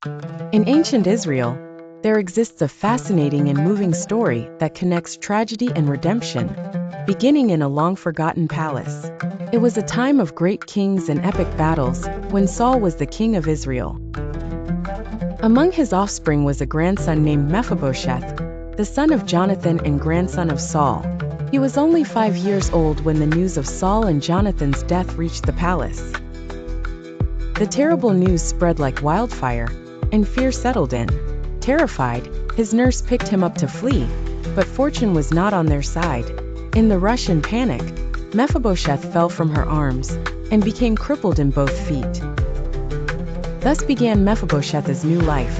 In ancient Israel, there exists a fascinating and moving story that connects tragedy and redemption, beginning in a long-forgotten palace. It was a time of great kings and epic battles, when Saul was the king of Israel. Among his offspring was a grandson named Mephibosheth, the son of Jonathan and grandson of Saul. He was only 5 years old when the news of Saul and Jonathan's death reached the palace. The terrible news spread like wildfire, and fear settled in. Terrified, his nurse picked him up to flee, but fortune was not on their side. In the rush and panic, Mephibosheth fell from her arms, and became crippled in both feet. Thus began Mephibosheth's new life.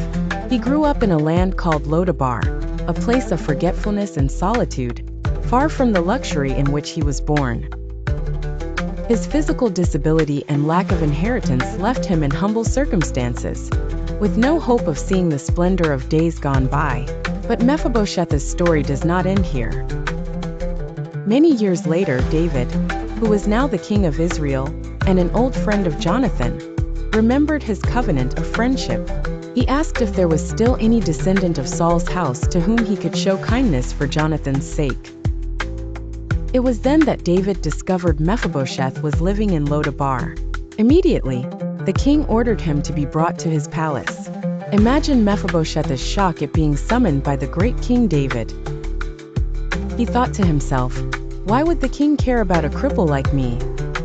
He grew up in a land called Lodabar, a place of forgetfulness and solitude, far from the luxury in which he was born. His physical disability and lack of inheritance left him in humble circumstances, with no hope of seeing the splendor of days gone by. But Mephibosheth's story does not end here. Many years later, David, who was now the king of Israel, and an old friend of Jonathan, remembered his covenant of friendship. He asked if there was still any descendant of Saul's house to whom he could show kindness for Jonathan's sake. It was then that David discovered Mephibosheth was living in Lodabar. Immediately, the king ordered him to be brought to his palace. Imagine Mephibosheth's shock at being summoned by the great King David. He thought to himself, "Why would the king care about a cripple like me?"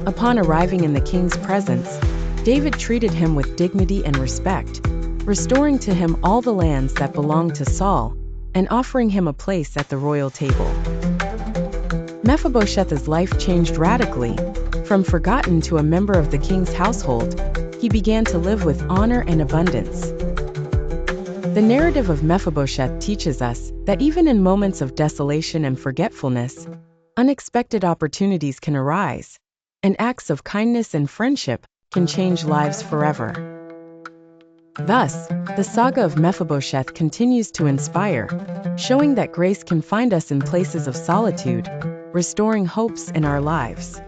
Upon arriving in the king's presence, David treated him with dignity and respect, restoring to him all the lands that belonged to Saul, and offering him a place at the royal table. Mephibosheth's life changed radically. From forgotten to a member of the king's household, he began to live with honor and abundance. The narrative of Mephibosheth teaches us that even in moments of desolation and forgetfulness, unexpected opportunities can arise, and acts of kindness and friendship can change lives forever. Thus, the saga of Mephibosheth continues to inspire, showing that grace can find us in places of solitude, restoring hopes in our lives.